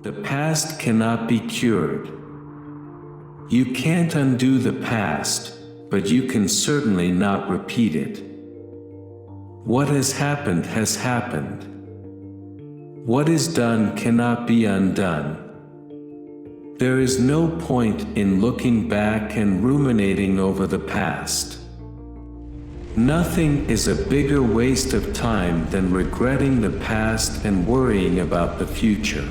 The past cannot be cured. You can't undo the past, but you can certainly not repeat it. What has happened has happened. What is done cannot be undone. There is no point in looking back and ruminating over the past. Nothing is a bigger waste of time than regretting the past and worrying about the future.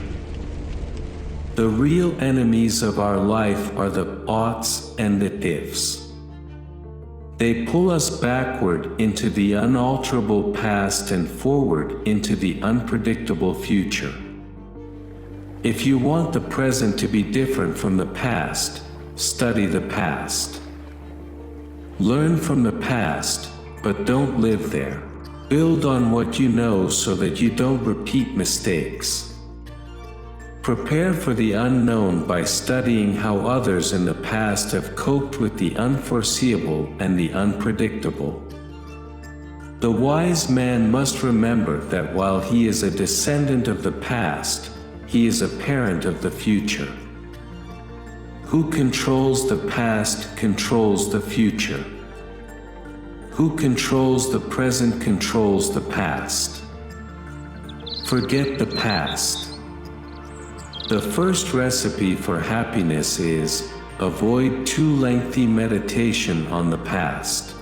The real enemies of our life are the oughts and the ifs. They pull us backward into the unalterable past and forward into the unpredictable future. If you want the present to be different from the past, study the past. Learn from the past, but don't live there. Build on what you know so that you don't repeat mistakes. Prepare for the unknown by studying how others in the past have coped with the unforeseeable and the unpredictable. The wise man must remember that while he is a descendant of the past, he is a parent of the future. Who controls the past controls the future. Who controls the present controls the past. Forget the past. The first recipe for happiness is, avoid too lengthy meditation on the past.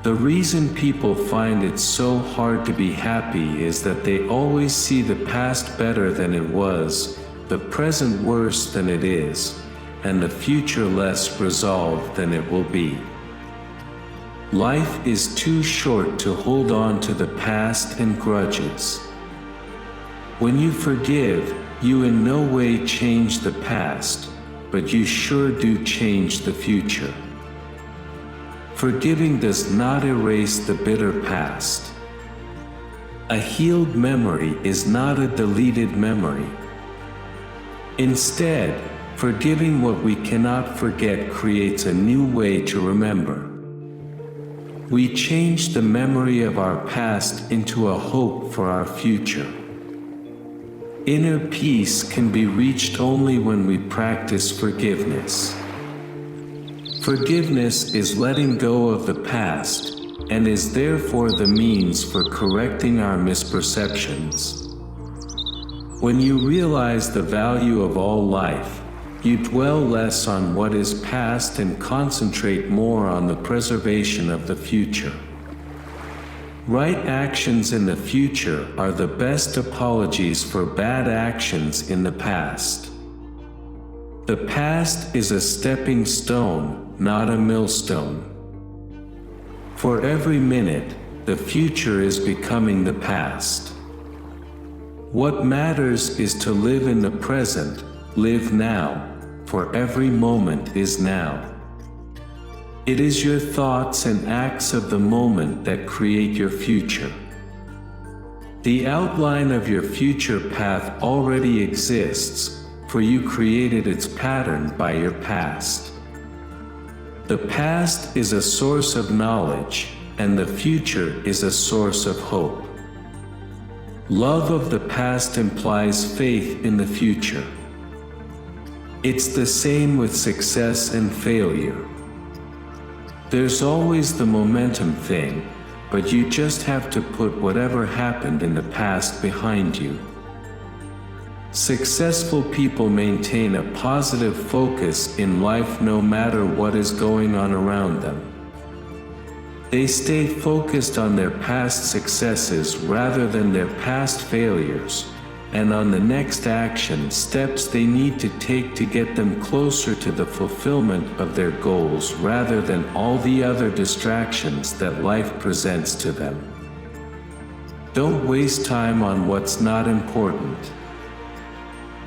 The reason people find it so hard to be happy is that they always see the past better than it was, the present worse than it is, and the future less resolved than it will be. Life is too short to hold on to the past and grudges. When you forgive, you in no way change the past, but you sure do change the future. Forgiving does not erase the bitter past. A healed memory is not a deleted memory. Instead, forgiving what we cannot forget creates a new way to remember. We change the memory of our past into a hope for our future. Inner peace can be reached only when we practice forgiveness. Forgiveness is letting go of the past, and is therefore the means for correcting our misperceptions. When you realize the value of all life, you dwell less on what is past and concentrate more on the preservation of the future. Right actions in the future are the best apologies for bad actions in the past. The past is a stepping stone, not a millstone. For every minute, the future is becoming the past. What matters is to live in the present, live now, for every moment is now. It is your thoughts and acts of the moment that create your future. The outline of your future path already exists, for you created its pattern by your past. The past is a source of knowledge, and the future is a source of hope. Love of the past implies faith in the future. It's the same with success and failure. There's always the momentum thing, but you just have to put whatever happened in the past behind you. Successful people maintain a positive focus in life no matter what is going on around them. They stay focused on their past successes rather than their past failures, and on the next action steps they need to take to get them closer to the fulfillment of their goals rather than all the other distractions that life presents to them. Don't waste time on what's not important.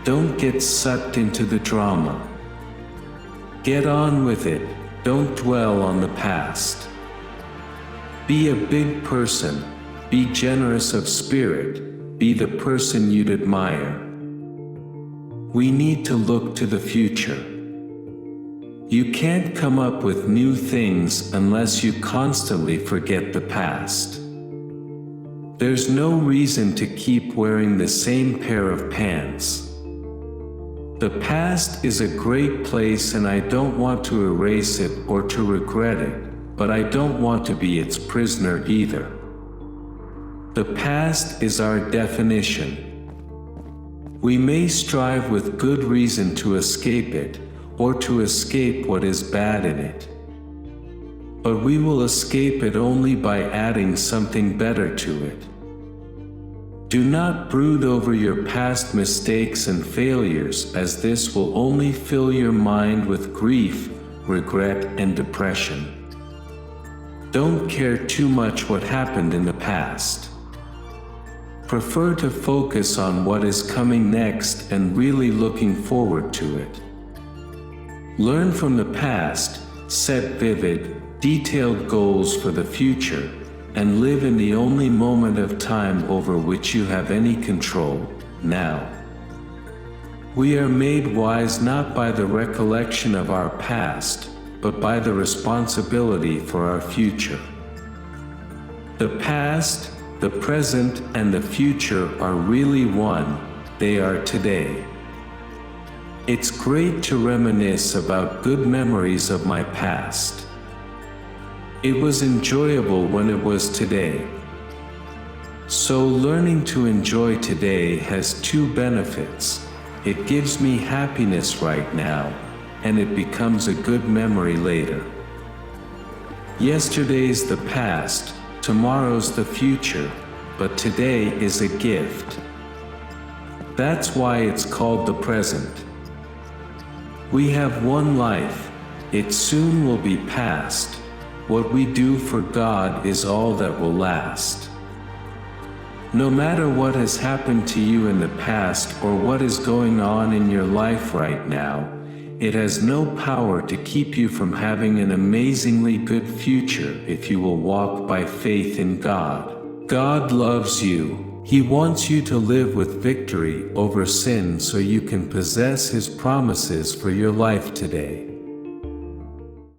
Don't get sucked into the drama. Get on with it, don't dwell on the past. Be a big person, be generous of spirit, be the person you'd admire. We need to look to the future. You can't come up with new things unless you constantly forget the past. There's no reason to keep wearing the same pair of pants. The past is a great place and I don't want to erase it or to regret it, but I don't want to be its prisoner either. The past is our definition. We may strive with good reason to escape it, or to escape what is bad in it. But we will escape it only by adding something better to it. Do not brood over your past mistakes and failures, as this will only fill your mind with grief, regret, and depression. Don't care too much what happened in the past. Prefer to focus on what is coming next and really looking forward to it. Learn from the past, set vivid, detailed goals for the future, and live in the only moment of time over which you have any control, now. We are made wise not by the recollection of our past, but by the responsibility for our future. The past, the present, and the future are really one, they are today. It's great to reminisce about good memories of my past. It was enjoyable when it was today. So learning to enjoy today has two benefits. It gives me happiness right now, and it becomes a good memory later. Yesterday's the past, tomorrow's the future, but today is a gift. That's why it's called the present. We have one life, it soon will be past. What we do for God is all that will last. No matter what has happened to you in the past or what is going on in your life right now, it has no power to keep you from having an amazingly good future if you will walk by faith in God. God loves you. He wants you to live with victory over sin so you can possess His promises for your life today.